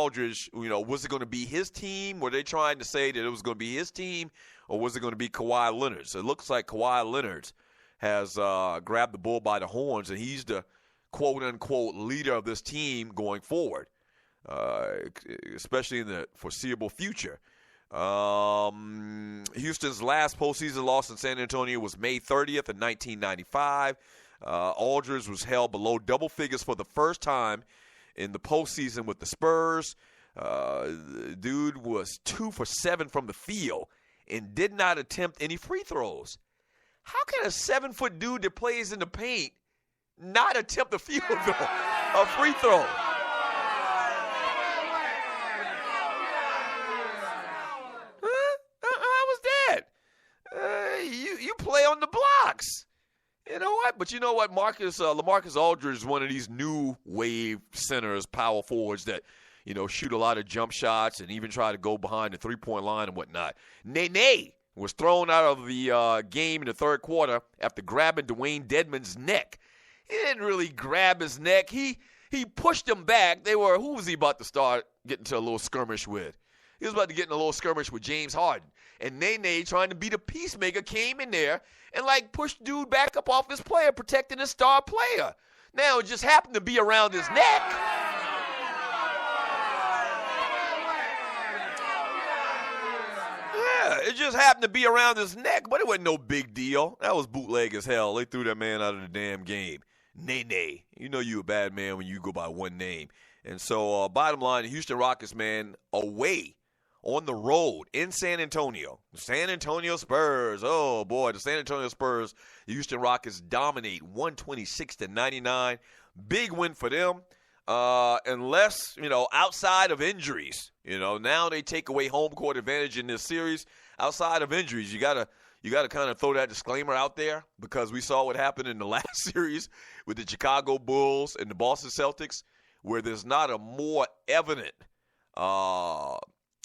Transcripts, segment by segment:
Aldridge, was it going to be his team? Were they trying to say that it was going to be his team, or was it going to be Kawhi Leonard? So it looks like Kawhi Leonard has grabbed the bull by the horns, and he's the quote-unquote leader of this team going forward, especially in the foreseeable future. Houston's last postseason loss in San Antonio was May 30th in 1995. Aldridge was held below double figures for the first time in the postseason with the Spurs. Dude was 2 for 7 from the field and did not attempt any free throws. How can a 7-foot dude that plays in the paint not attempt a free throw? You play on the blocks. You know what? But you know what? LaMarcus Aldridge is one of these new wave centers, power forwards that, shoot a lot of jump shots and even try to go behind the three-point line and whatnot. Nene was thrown out of the game in the third quarter after grabbing Dwayne Dedmon's neck. He didn't really grab his neck. He pushed him back. Who was he about to start getting to a little skirmish with? He was about to get in a little skirmish with James Harden. And Nene, trying to be the peacemaker, came in there and, pushed dude back up off his player, protecting his star player. Now, it just happened to be around his neck. Yeah, it just happened to be around his neck, but it wasn't no big deal. That was bootleg as hell. They threw that man out of the damn game. Nene. You know you a bad man when you go by one name. And so, bottom line, the Houston Rockets, man, away on the road in San Antonio. The San Antonio Spurs. Oh, boy, the San Antonio Spurs, the Houston Rockets dominate 126-99. Big win for them. Unless, outside of injuries. Now they take away home court advantage in this series. Outside of injuries, you gotta kind of throw that disclaimer out there, because we saw what happened in the last series with the Chicago Bulls and the Boston Celtics, where there's not a more evident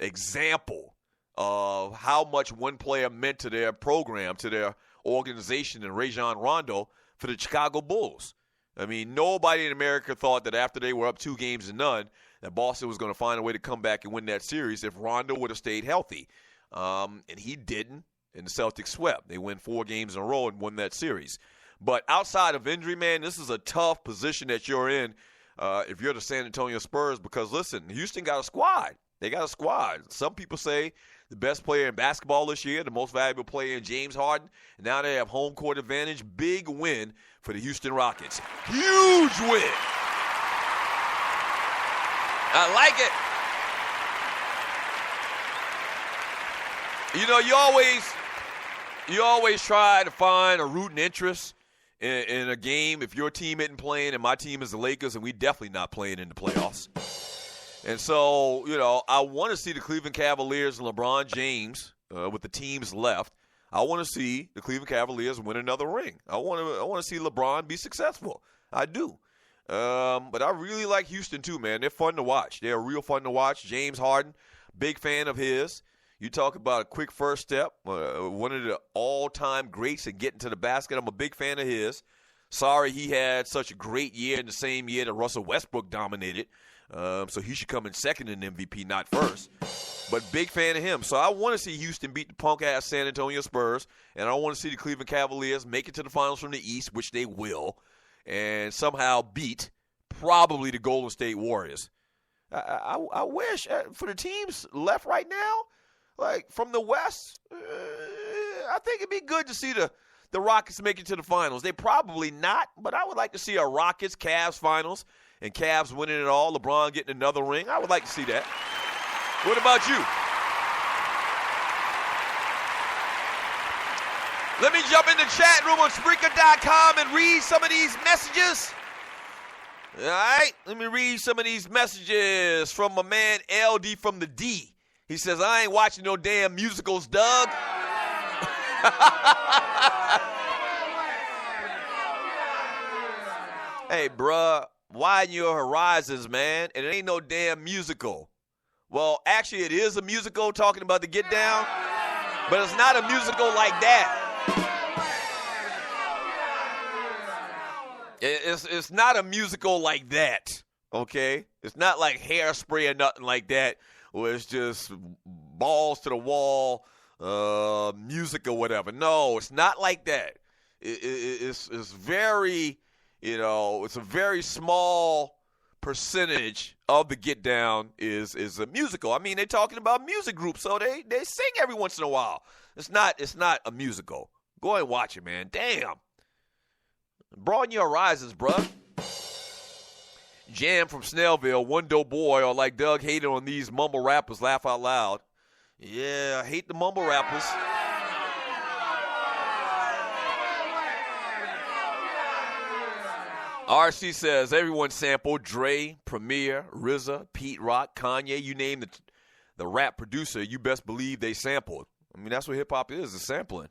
example of how much one player meant to their program, to their organization, and Rajon Rondo for the Chicago Bulls. I mean, nobody in America thought that after they were up 2-0, that Boston was going to find a way to come back and win that series if Rondo would have stayed healthy. And he didn't, and the Celtics swept. They win 4 games in a row and won that series. But outside of injury, man, this is a tough position that you're in if you're the San Antonio Spurs, because, listen, Houston got a squad. They got a squad. Some people say the best player in basketball this year, the most valuable player in James Harden. And now they have home court advantage. Big win for the Houston Rockets. Huge win. I like it. You always try to find a rooting interest in a game if your team isn't playing, and my team is the Lakers, and we definitely not playing in the playoffs. And so, I want to see the Cleveland Cavaliers and LeBron James with the teams left. I want to see the Cleveland Cavaliers win another ring. I want to see LeBron be successful. I do. But I really like Houston too, man. They're fun to watch. They're real fun to watch. James Harden, big fan of his. You talk about a quick first step, one of the all-time greats at getting to the basket. I'm a big fan of his. Sorry he had such a great year in the same year that Russell Westbrook dominated. So he should come in second in MVP, not first. But big fan of him. So I want to see Houston beat the punk-ass San Antonio Spurs, and I want to see the Cleveland Cavaliers make it to the finals from the East, which they will, and somehow beat probably the Golden State Warriors. I wish for the teams left right now, like from the West, I think it'd be good to see the Rockets make it to the finals. They probably not, but I would like to see a Rockets-Cavs finals and Cavs winning it all, LeBron getting another ring. I would like to see that. What about you? Let me jump in the chat room on Spreaker.com and read some of these messages. All right, let me read some of these messages from my man LD from the D. He says, I ain't watching no damn musicals, Doug. Hey, bruh, widen your horizons, man, and it ain't no damn musical. Well, actually, it is a musical talking about the Get Down, but it's not a musical like that. It's not a musical like that, okay? It's not like Hairspray or nothing like that, where it's just balls to the wall, music or whatever. No, it's not like that. It's very, it's a very small percentage of the get down is a musical. I mean, they're talking about music groups, so they sing every once in a while. It's not a musical. Go ahead and watch it, man. Damn. Broaden your horizons, bruh. Jam from Snellville, one dope boy, or like Doug hated on these mumble rappers, laugh out loud. Yeah, I hate the mumble rappers. RC says everyone sampled Dre, Premier, RZA, Pete Rock, Kanye. You name the rap producer, you best believe they sampled. I mean, that's what hip-hop is sampling.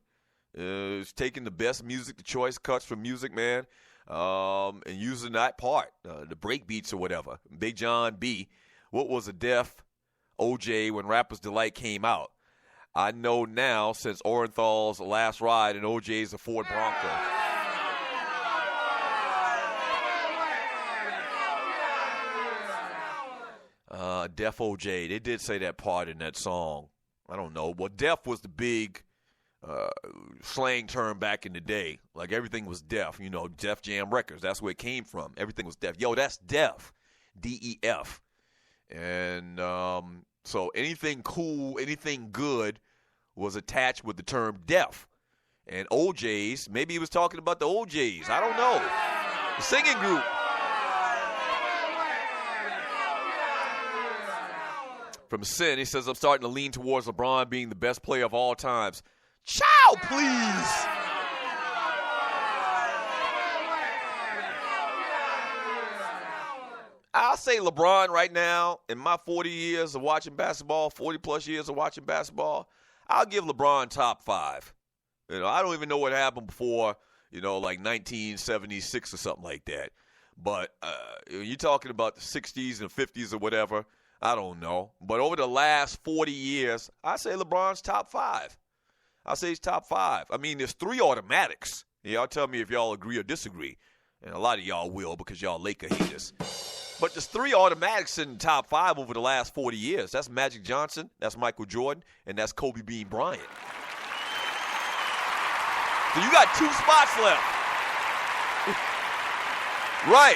It's taking the best music, the choice cuts from music, man, and using that part, the break beats or whatever. Big John B. What was a Def OJ when Rapper's Delight came out? I know now since Orenthal's Last Ride and OJ's a Ford Bronco. Def OJ, they did say that part in that song. I don't know. Well, Def was the big slang term back in the day. Like everything was Def, Def Jam Records. That's where it came from. Everything was Def. Yo, that's Def, D-E-F. And so anything cool, anything good was attached with the term Def. And OJs, maybe he was talking about the OJs. I don't know. The singing group. From Sin, he says, I'm starting to lean towards LeBron being the best player of all times. Chow, please. I'll say LeBron right now, in my 40 years of watching basketball, 40-plus years of watching basketball, I'll give LeBron top 5. I don't even know what happened before, like 1976 or something like that. But you're talking about the 60s and 50s or whatever. I don't know. But over the last 40 years, I say LeBron's top 5. I say he's top 5. I mean, there's 3 automatics. Y'all tell me if y'all agree or disagree. And a lot of y'all will because y'all Laker haters. But there's 3 automatics in the top 5 over the last 40 years. That's Magic Johnson, that's Michael Jordan, and that's Kobe Bean Bryant. So you got 2 spots left. Right.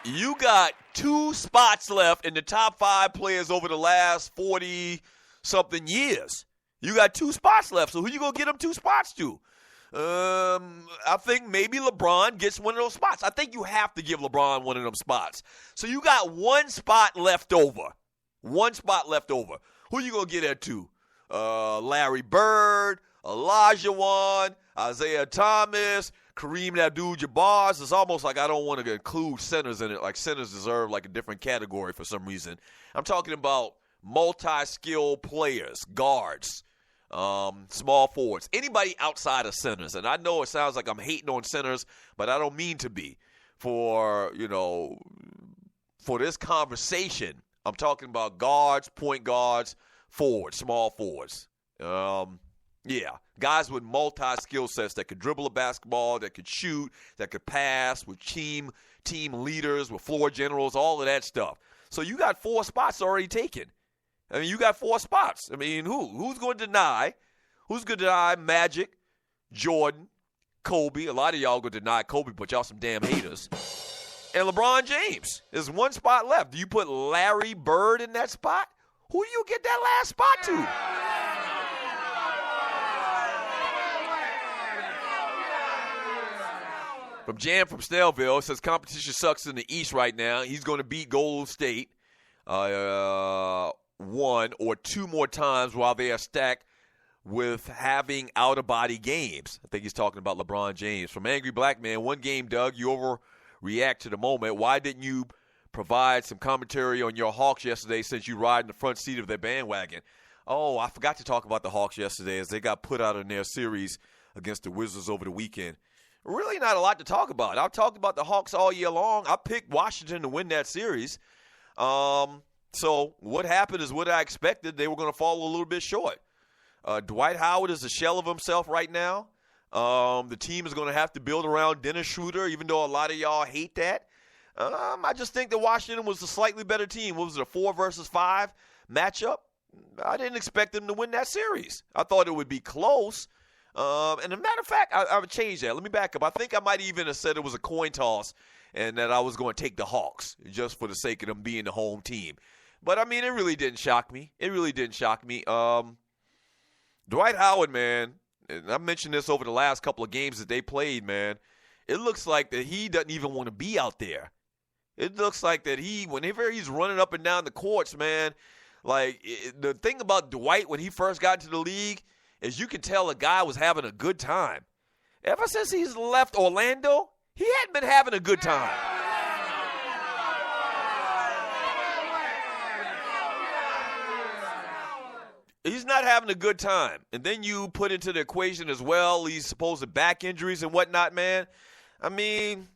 You got 2 spots left in the top 5 players over the last 40-something years. You got 2 spots left, so who you going to get them 2 spots to? I think maybe LeBron gets one of those spots. I think you have to give LeBron one of them spots. So you got 1 spot left over. 1 spot left over. Who you going to get that to? Larry Bird, Olajuwon, Isaiah Thomas, Kareem Abdul-Jabbar. It's almost like I don't want to include centers in it. Like centers deserve like a different category for some reason. I'm talking about multi-skilled players, guards, small forwards, anybody outside of centers. And I know it sounds like I'm hating on centers, but I don't mean to be. For this conversation, I'm talking about guards, point guards, forwards, small forwards. Yeah, guys with multi-skill sets that could dribble a basketball, that could shoot, that could pass, with team leaders, with floor generals, all of that stuff. So you got 4 spots already taken. I mean, you got 4 spots. I mean, who's going to deny? Who's going to deny Magic, Jordan, Kobe? A lot of y'all going to deny Kobe, but y'all some damn haters. And LeBron James. There's 1 spot left. Do you put Larry Bird in that spot? Who do you get that last spot to? From Jam from Snellville, it says competition sucks in the East right now. He's going to beat Golden State 1 or 2 more times while they are stacked with having out-of-body games. I think he's talking about LeBron James. From Angry Black Man, 1 game, Doug, you overreact to the moment. Why didn't you provide some commentary on your Hawks yesterday since you ride in the front seat of their bandwagon? Oh, I forgot to talk about the Hawks yesterday as they got put out in their series against the Wizards over the weekend. Really not a lot to talk about. I've talked about the Hawks all year long. I picked Washington to win that series. So what happened is what I expected. They were going to fall a little bit short. Dwight Howard is a shell of himself right now. The team is going to have to build around Dennis Schroeder, even though a lot of y'all hate that. I just think that Washington was a slightly better team. What was it, a 4 versus 5 matchup? I didn't expect them to win that series. I thought it would be close. And as a matter of fact, I would change that. Let me back up. I think I might even have said it was a coin toss and that I was going to take the Hawks just for the sake of them being the home team. But, I mean, it really didn't shock me. Dwight Howard, man, and I mentioned this over the last couple of games that they played, man, it looks like that he doesn't even want to be out there. It looks like that whenever he's running up and down the courts, man, like the thing about Dwight when he first got into the league is you can tell a guy was having a good time. Ever since he's left Orlando, he hadn't been having a good time. He's not having a good time. And then you put into the equation as well these supposed back injuries and whatnot, man. I mean,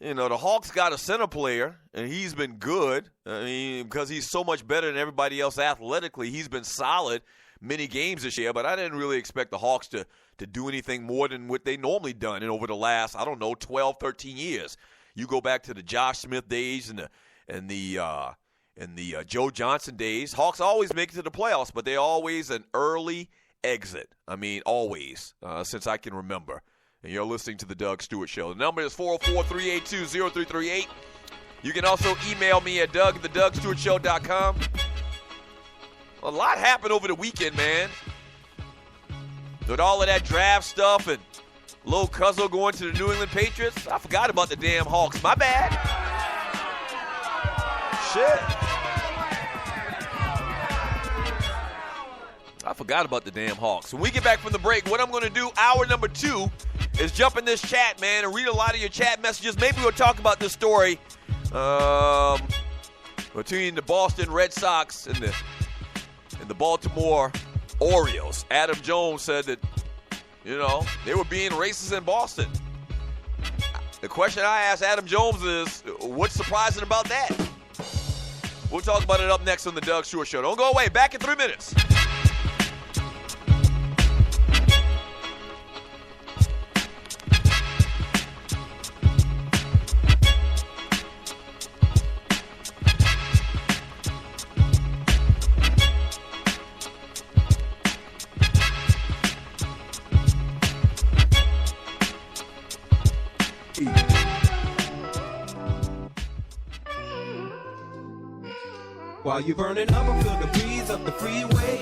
you know, the Hawks got a center player, and he's been good. I mean, because he's so much better than everybody else athletically. He's been solid many games this year, but I didn't really expect the Hawks to do anything more than what they normally done in over the last, 12, 13 years. You go back to the Josh Smith days and the Joe Johnson days. Hawks always make it to the playoffs, but they're always an early exit. I mean, always, since I can remember. And you're listening to the Doug Stewart Show. The number is 404-382-0338. You can also email me at doug@thedougstewartshow.com. A lot happened over the weekend, man. With all of that draft stuff and Lil Cuzzo going to the New England Patriots, I forgot about the damn Hawks. My bad. Shit. I forgot about the damn Hawks. When we get back from the break, what I'm going to do, hour number 2, is jump in this chat, man, and read a lot of your chat messages. Maybe we'll talk about this story between the Boston Red Sox and the Baltimore Orioles. Adam Jones said that, you know, they were being racist in Boston. The question I asked Adam Jones is, what's surprising about that? We'll talk about it up next on the Doug Stewart Show. Don't go away. Back in 3 minutes. While you're burning up, I feel the breeze up the freeway.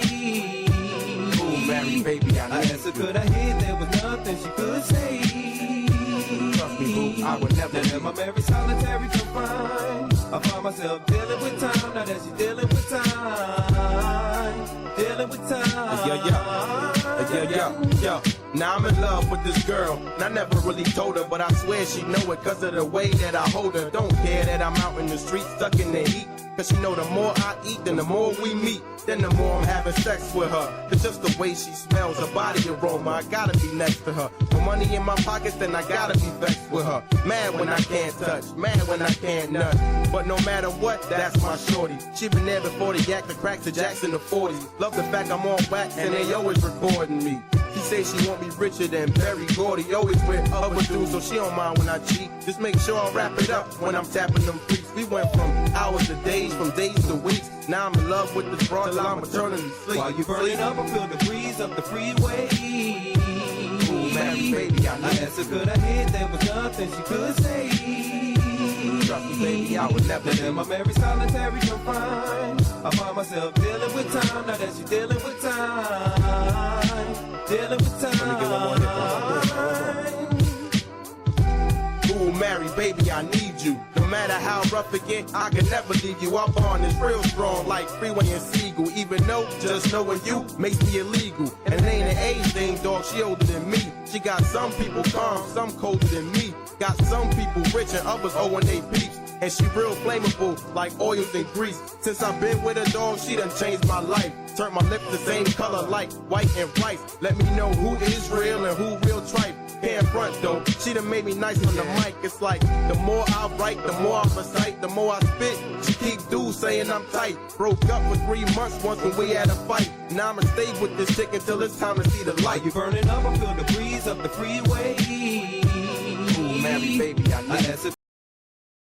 Ooh, Mary, baby, I asked her, could I hear there was nothing she could say? Trust me, boo, I would never. Then am I very solitary confined? I find myself dealing with time. Now that she's dealing with time. Dealing with time. Yo. Now I'm in love with this girl, and I never really told her, but I swear she know it cause of the way that I hold her. Don't care that I'm out in the street stuck in the heat, cause she know the more I eat, then the more we meet, then the more I'm having sex with her. It's just the way she smells, her body aroma, I gotta be next to her. With money in my pockets, then I gotta be vexed with her. Mad when I can't touch, mad when I can't nut, but no matter what, that's my shorty. She been there before the yak, the crack, the jacks in the 40s. Love the fact I'm on wax and they always recording me. She say she want me richer than Barry Gordy, always with other dudes, so she don't mind when I cheat. Just make sure I wrap it up when I'm tapping them freaks. We went from hours to days, from days to weeks. Now I'm in love with this broad till I'm eternally sleep. While you burning up, I feel the breeze up the freeway. Ooh, Mary, baby, I asked her, could I hear there was nothing she could say? Trust me, baby, I would never. Then am I very solitary confined? I find myself dealing with time. Now that she's dealing with time. Dealing with time. Ooh, Mary, baby, I need you. No matter how rough it get, I can never leave you. Our bond is real strong, like Freeway and Seagull. Even though just knowing you makes me illegal. And it ain't an age thing, dog, she older than me. She got some people calm, some colder than me. Got some people rich and others owing they peeps. And she real flammable, like oils and grease. Since I've been with her, dog, she done changed my life. Turned my lips the same color like white and rice. Let me know who is real and who real tripe. can't front though. She done made me nice on the mic. It's like the more I write, the more I recite, the more I spit. She keep dudes saying I'm tight. Broke up for 3 months once when we had a fight. Now I'ma stay with this chick until it's time to see the light. You burning up, I feel the breeze up the freeway. Ooh, Mary, baby, I need it.